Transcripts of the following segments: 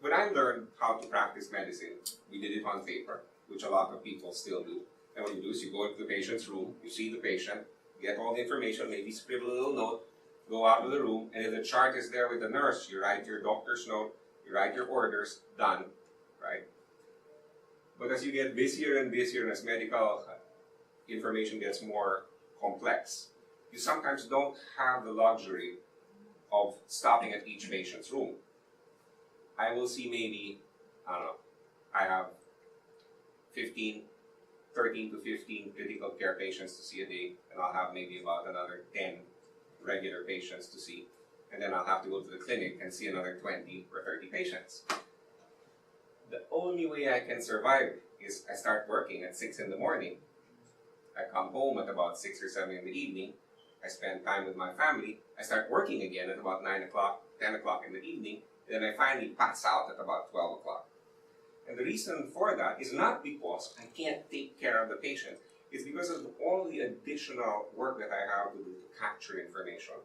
when I learned how to practice medicine, we did it on paper, which a lot of people still do. And what you do is you go into the patient's room, you see the patient, get all the information, maybe scribble a little note, go out of the room, and if the chart is there with the nurse, you write your doctor's note, you write your orders, done, right? But as you get busier and busier and as medical information gets more complex, you sometimes don't have the luxury of stopping at each patient's room. I will see maybe, I don't know, I have 13 to 15 critical care patients to see a day, and I'll have maybe about another 10 regular patients to see. And then I'll have to go to the clinic and see another 20 or 30 patients. The only way I can survive is I start working at 6 in the morning. I come home at about 6 or 7 in the evening. I spend time with my family. I start working again at about 9 o'clock, 10 o'clock in the evening. Then I finally pass out at about 12 o'clock. And the reason for that is not because I can't take care of the patient. It's because of all the additional work that I have to do to capture information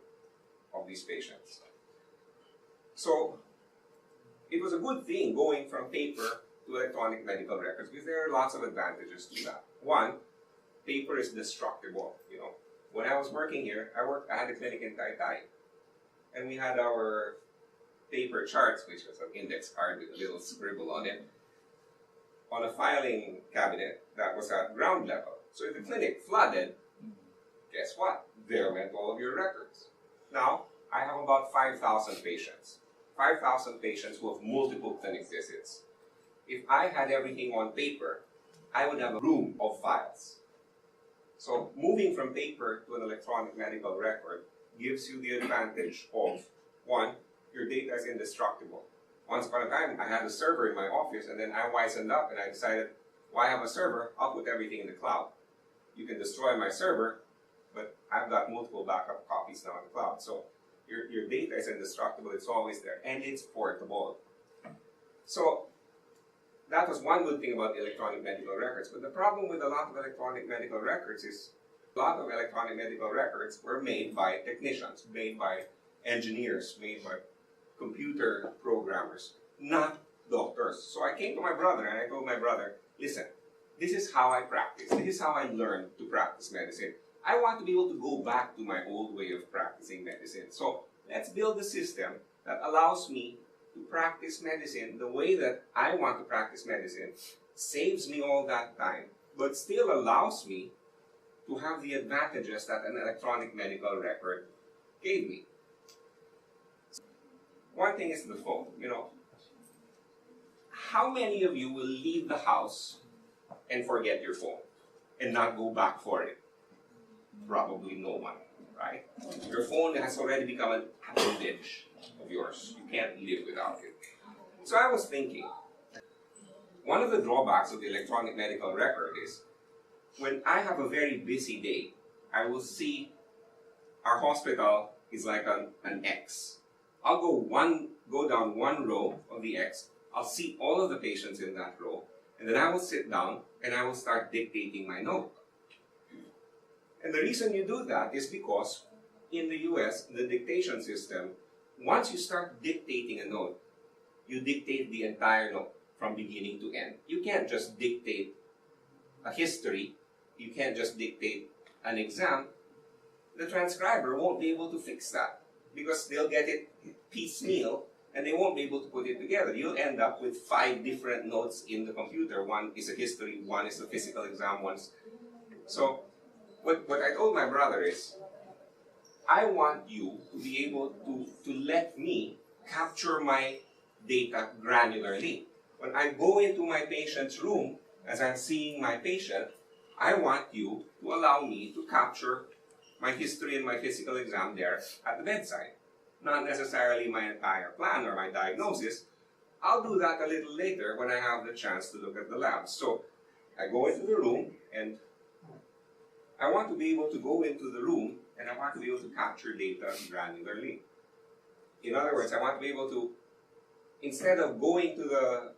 of these patients. So it was a good thing going from paper to electronic medical records because there are lots of advantages to that. One, paper is destructible. You know, when I was working here, I had a clinic in Taytay, and we had our paper charts, which was an index card with a little scribble on it, on a filing cabinet that was at ground level. So if the clinic flooded, guess what? There went all of your records. Now, I have about 5,000 patients. 5,000 patients who have multiple clinic visits. If I had everything on paper, I would have a room of files. So moving from paper to an electronic medical record gives you the advantage of, one, your data is indestructible. Once upon a time, I had a server in my office, and then I wisened up and I decided, why have a server? I'll put everything in the cloud. You can destroy my server, but I've got multiple backup copies now in the cloud. So your data is indestructible, it's always there, and it's portable. So that was one good thing about electronic medical records. But the problem with a lot of electronic medical records is a lot of electronic medical records were made by technicians, made by engineers, made by computer programmers, not doctors. So I came to my brother and I told my brother, listen, this is how I practice. This is how I learned to practice medicine. I want to be able to go back to my old way of practicing medicine. So let's build a system that allows me to practice medicine the way that I want to practice medicine, saves me all that time, but still allows me to have the advantages that an electronic medical record gave me. One thing is the phone, you know. How many of you will leave the house and forget your phone and not go back for it? Probably no one, right? Your phone has already become an appendage of yours. You can't live without it. So I was thinking, one of the drawbacks of the electronic medical record is when I have a very busy day, I will see our hospital is like an X. I'll go down one row of the X, I'll see all of the patients in that row, and then I will sit down and I will start dictating my note. And the reason you do that is because in the US, the dictation system, once you start dictating a note, you dictate the entire note from beginning to end. You can't just dictate a history, you can't just dictate an exam. The transcriber won't be able to fix that because they'll get it piecemeal and they won't be able to put it together. You'll end up with 5 different notes in the computer. One is a history, one is a physical exam, one's... So what I told my brother is, I want you to be able to let me capture my data granularly. When I go into my patient's room, as I'm seeing my patient, I want you to allow me to capture my history and my physical exam there at the bedside. Not necessarily my entire plan or my diagnosis. I'll do that a little later when I have the chance to look at the labs. So I go into the room and I want to be able to go into the room and I want to be able to capture data granularly. In other words, I want to be able to, instead of going to the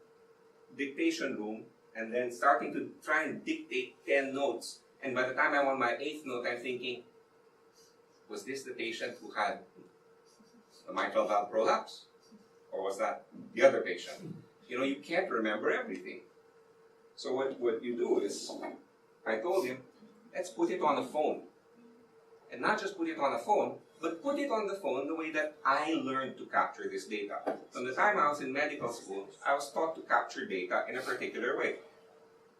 dictation room and then starting to try and dictate 10 notes, and by the time I'm on my 8th note, I'm thinking, was this the patient who had a mitral valve prolapse? Or was that the other patient? You know, you can't remember everything. So what you do is, I told him, let's put it on a phone. And not just put it on a phone, but put it on the phone the way that I learned to capture this data. From the time I was in medical school, I was taught to capture data in a particular way.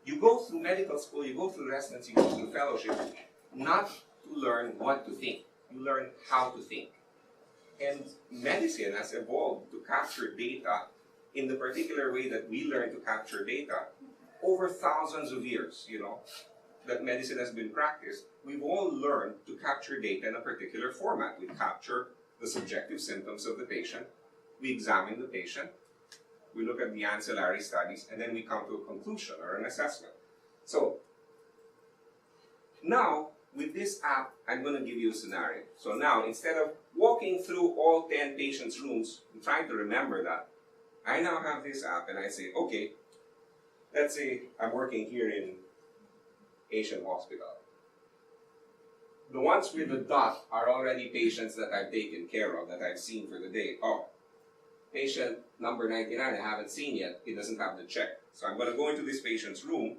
You go through medical school, you go through residency, you go through fellowship, not to learn what to think. You learn how to think. And medicine has evolved to capture data in the particular way that we learn to capture data over thousands of years, you know, that medicine has been practiced. We've all learned to capture data in a particular format. We capture the subjective symptoms of the patient, we examine the patient, we look at the ancillary studies, and then we come to a conclusion or an assessment. So, now, with this app, I'm going to give you a scenario. So now, instead of walking through all 10 patients' rooms and trying to remember that, I now have this app and I say, okay, let's say I'm working here in Asian Hospital. The ones with the dot are already patients that I've taken care of, that I've seen for the day. Oh, patient number 99 I haven't seen yet, he doesn't have the check. So I'm going to go into this patient's room,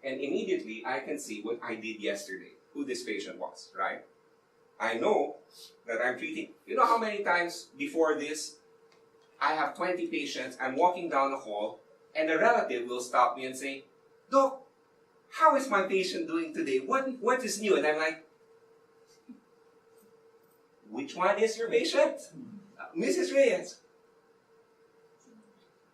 and immediately I can see what I did yesterday, who this patient was, right? I know that I'm treating, you know how many times before this, I have 20 patients, I'm walking down the hall, and a relative will stop me and say, Doc, how is my patient doing today? What is new? And I'm like, which one is your patient? Mrs. Reyes.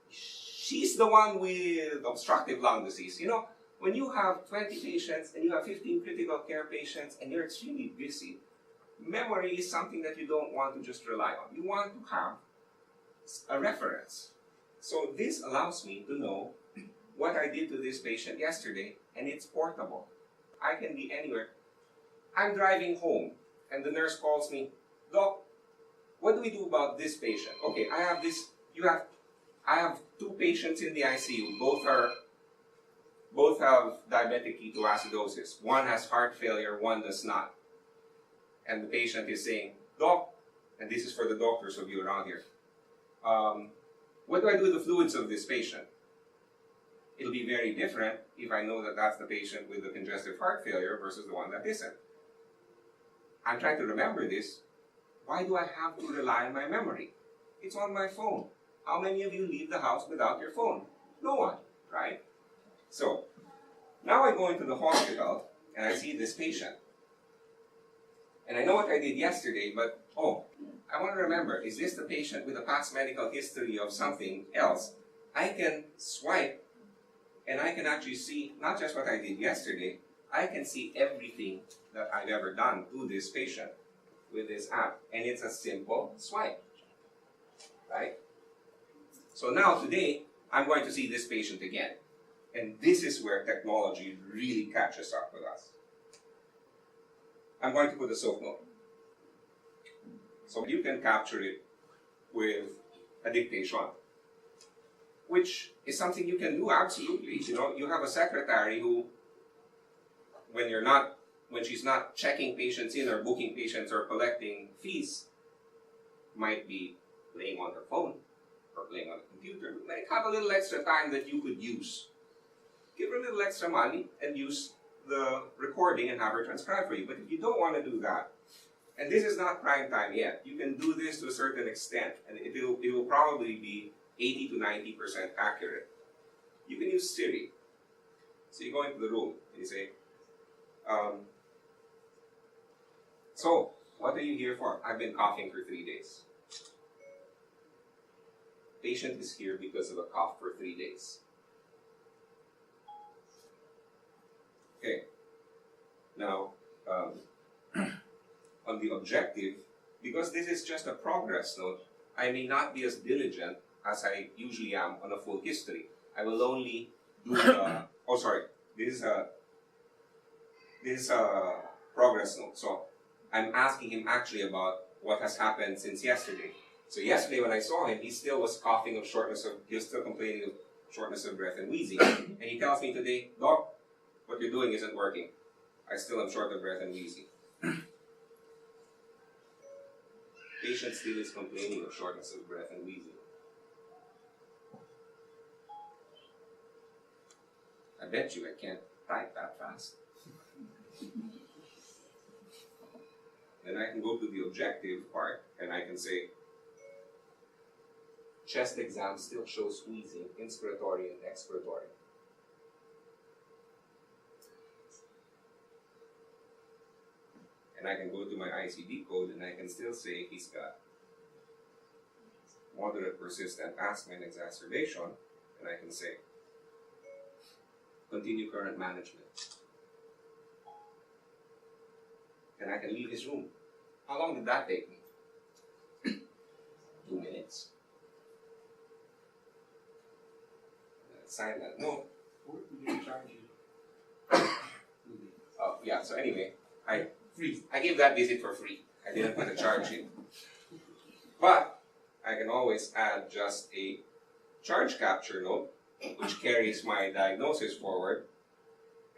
She's the one with obstructive lung disease. You know, when you have 20 patients and you have 15 critical care patients and you're extremely busy, memory is something that you don't want to just rely on. You want to have a reference. So this allows me to know what I did to this patient yesterday, and it's portable. I can be anywhere. I'm driving home, and the nurse calls me, Doc, what do we do about this patient? Okay, I have two patients in the ICU. Both have diabetic ketoacidosis. One has heart failure, one does not. And the patient is saying, Doc, and this is for the doctors of you around here, what do I do with the fluids of this patient? It'll be very different if I know that that's the patient with the congestive heart failure versus the one that isn't. I'm trying to remember this. Why do I have to rely on my memory? It's on my phone. How many of you leave the house without your phone? No one, right? So, now I go into the hospital and I see this patient. And I know what I did yesterday, but I want to remember, is this the patient with a past medical history of something else? I can swipe and I can actually see not just what I did yesterday, I can see everything that I've ever done to this patient with this app. And it's a simple swipe, right? So now today, I'm going to see this patient again. And this is where technology really catches up with us. I'm going to put a soap note. So you can capture it with a dictation, which is something you can do absolutely. You know, you have a secretary who, when she's not checking patients in or booking patients or collecting fees, might be playing on her phone or playing on a computer. Might have a little extra time that you could use. Give her a little extra money and use the recording and have her transcribe for you. But if you don't want to do that, and this is not prime time yet, you can do this to a certain extent, and it will probably be 80 to 90% accurate. You can use Siri. So you go into the room and you say, so, what are you here for? I've been coughing for 3 days. Patient is here because of a cough for 3 days. Okay. Now, on the objective, because this is just a progress note, I may not be as diligent as I usually am on a full history. I will only do the, this is a progress note. So I'm asking him actually about what has happened since yesterday. So yesterday when I saw him, he still was coughing of he was still complaining of shortness of breath and wheezing. And he tells me today, Doc, what you're doing isn't working. I still am short of breath and wheezing. Patient still is complaining of shortness of breath and wheezing. I bet you I can't type that fast. Then I can go to the objective part and I can say, chest exam still shows wheezing, inspiratory and expiratory. And I can go to my ICD code and I can still say he's got moderate persistent asthma and exacerbation, and I can say, continue current management. And I can leave his room. How long did that take me? 2 minutes. Sign that note. What did they charge you? Oh, yeah, so anyway, I gave that visit for free. I didn't put a charge in. But I can always add just a charge capture note, which carries my diagnosis forward,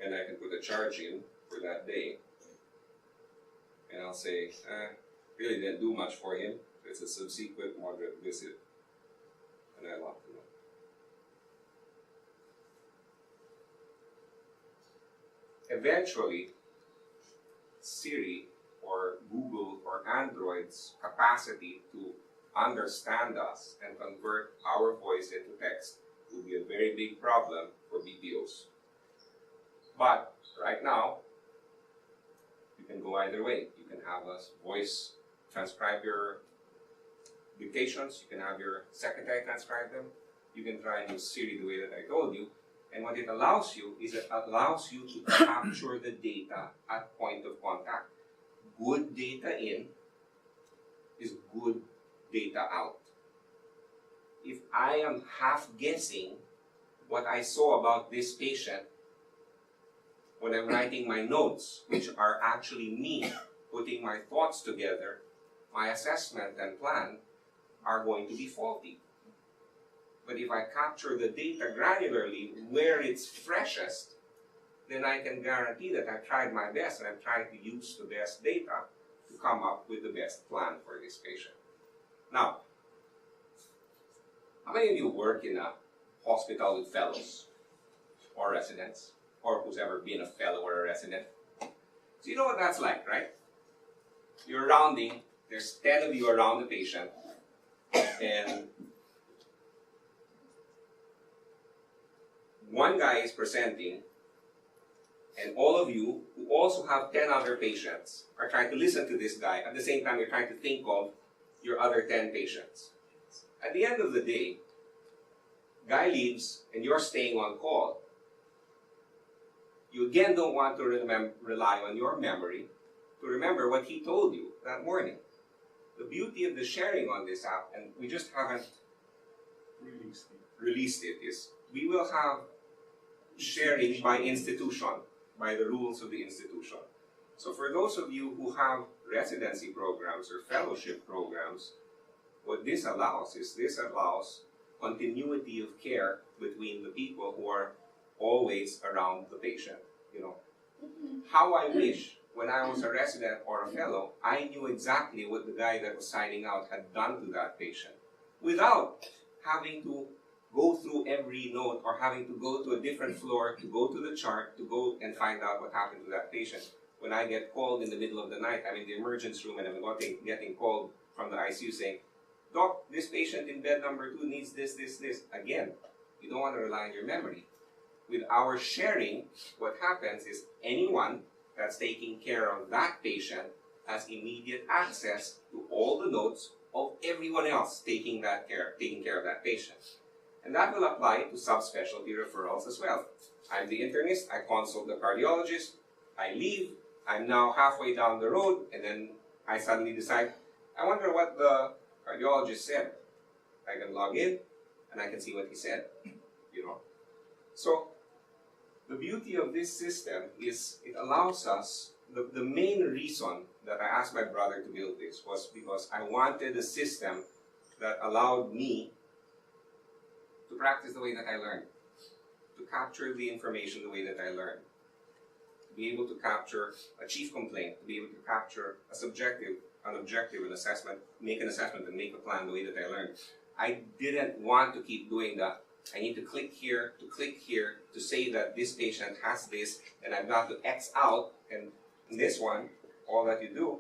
and I can put a charge in for that day. And I'll say, really didn't do much for him. It's a subsequent moderate visit. And I lock the note. Eventually, Siri or Google or Android's capacity to understand us and convert our voice into text will be a very big problem for BPOs. But right now, you can go either way. You can have a voice transcribe your dictations. You can have your secretary transcribe them. You can try and use Siri the way that I told you. And what it allows you is it allows you to capture the data at point of contact. Good data in is good data out. If I am half guessing what I saw about this patient when I'm writing my notes, which are actually me putting my thoughts together, my assessment and plan are going to be faulty. But if I capture the data granularly where it's freshest, then I can guarantee that I've tried my best and I'm trying to use the best data to come up with the best plan for this patient. Now, how many of you work in a hospital with fellows or residents, or who's ever been a fellow or a resident? So you know what that's like, right? You're rounding, there's 10 of you around the patient, and one guy is presenting, and all of you who also have 10 other patients are trying to listen to this guy. At the same time, you're trying to think of your other 10 patients. At the end of the day, guy leaves and you're staying on call. You again don't want to rely on your memory to remember what he told you that morning. The beauty of the sharing on this app, and we just haven't released it, is we will have sharing by institution, by the rules of the institution. So for those of you who have residency programs or fellowship programs, what this allows is continuity of care between the people who are always around the patient. You know, how I wish when I was a resident or a fellow, I knew exactly what the guy that was signing out had done to that patient without having to go through every note or having to go to a different floor to go to the chart to go and find out what happened to that patient. When I get called in the middle of the night, I'm in the emergency room and I'm getting called from the ICU saying, "Doc, this patient in bed number 2 needs this, this, this." Again, you don't want to rely on your memory. With our sharing, what happens is anyone that's taking care of that patient has immediate access to all the notes of everyone else taking care of that patient. And that will apply to subspecialty referrals as well. I'm the internist, I consult the cardiologist, I leave, I'm now halfway down the road, and then I suddenly decide, I wonder what the cardiologist said. I can log in, and I can see what he said, you know. So, the beauty of this system is it allows us, the main reason that I asked my brother to build this was because I wanted a system that allowed me to practice the way that I learned, to capture the information the way that I learned, to be able to capture a chief complaint, to be able to capture a subjective an objective, an assessment, make an assessment and make a plan the way that I learned. I didn't want to keep doing that. I need to click here to say that this patient has this, and I've got to X out, and in this one, all that you do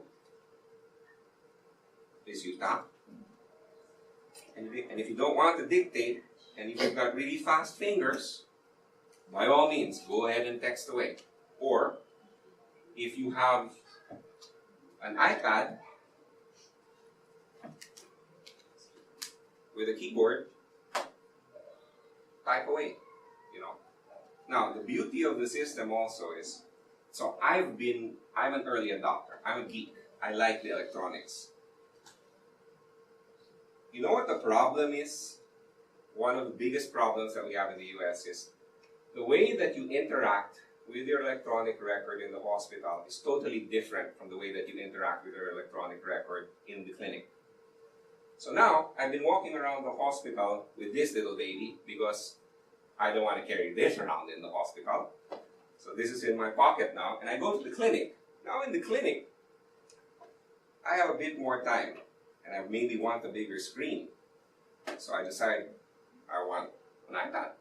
is you tap. And if you don't want to dictate, and if you've got really fast fingers, by all means, go ahead and text away. Or, if you have an iPad with a keyboard, type away, you know. Now, the beauty of the system also is, so I'm an early adopter. I'm a geek. I like the electronics. You know what the problem is? One of the biggest problems that we have in the US is the way that you interact with your electronic record in the hospital is totally different from the way that you interact with your electronic record in the clinic. So now, I've been walking around the hospital with this little baby because I don't want to carry this around in the hospital. So this is in my pocket now, and I go to the clinic. Now in the clinic, I have a bit more time, and I maybe want a bigger screen. So I decide I want an iPad.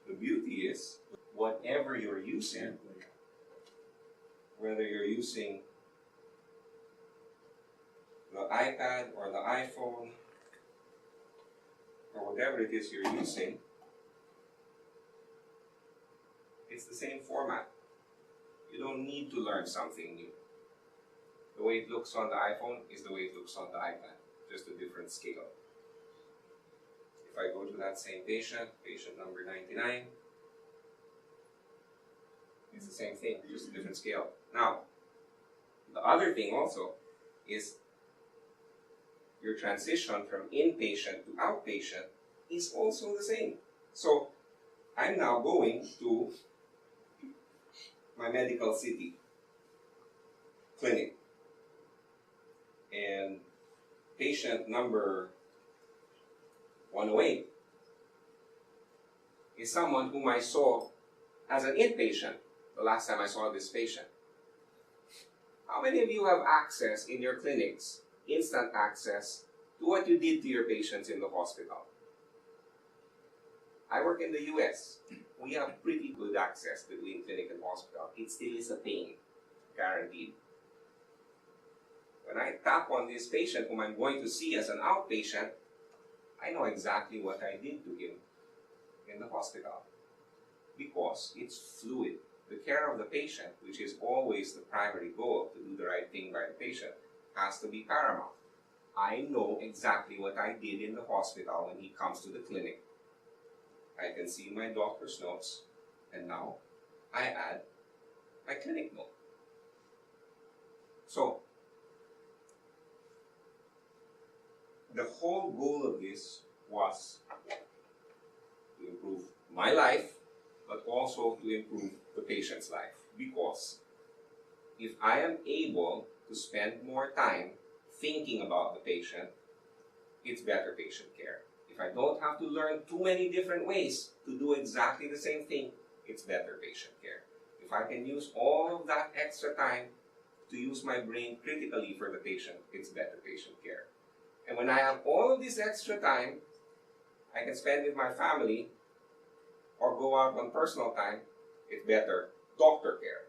The beauty is, whatever you're using, whether you're using the iPad or the iPhone or whatever it is you're using, it's the same format. You don't need to learn something new. The way it looks on the iPhone is the way it looks on the iPad, just a different scale. If I go to that same patient, patient number 99, it's the same thing, just a different scale. Now, the other thing also is your transition from inpatient to outpatient is also the same. So, I'm now going to my medical city clinic, and patient number 108 is someone whom I saw as an inpatient the last time I saw this patient. How many of you have access in your clinics, instant access, to what you did to your patients in the hospital? I work in the US. We have pretty good access between clinic and hospital. It still is a pain, guaranteed. When I tap on this patient whom I'm going to see as an outpatient, I know exactly what I did to him in the hospital because it's fluid. The care of the patient, which is always the primary goal, to do the right thing by the patient, has to be paramount. I know exactly what I did in the hospital when he comes to the clinic. I can see my doctor's notes, and now I add my clinic note. So, the whole goal of this was to improve my life, but also to improve the patient's life. Because if I am able to spend more time thinking about the patient, it's better patient care. If I don't have to learn too many different ways to do exactly the same thing, it's better patient care. If I can use all of that extra time to use my brain critically for the patient, it's better patient care. And when I have all of this extra time, I can spend with my family or go out on personal time, it's better doctor care.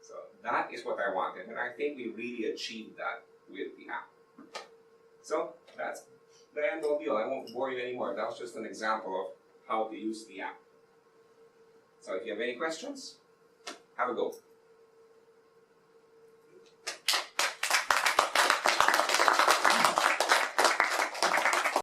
So that is what I wanted, and I think we really achieved that with the app. So that's the end all be all. I won't bore you anymore. That was just an example of how to use the app. So if you have any questions, have a go.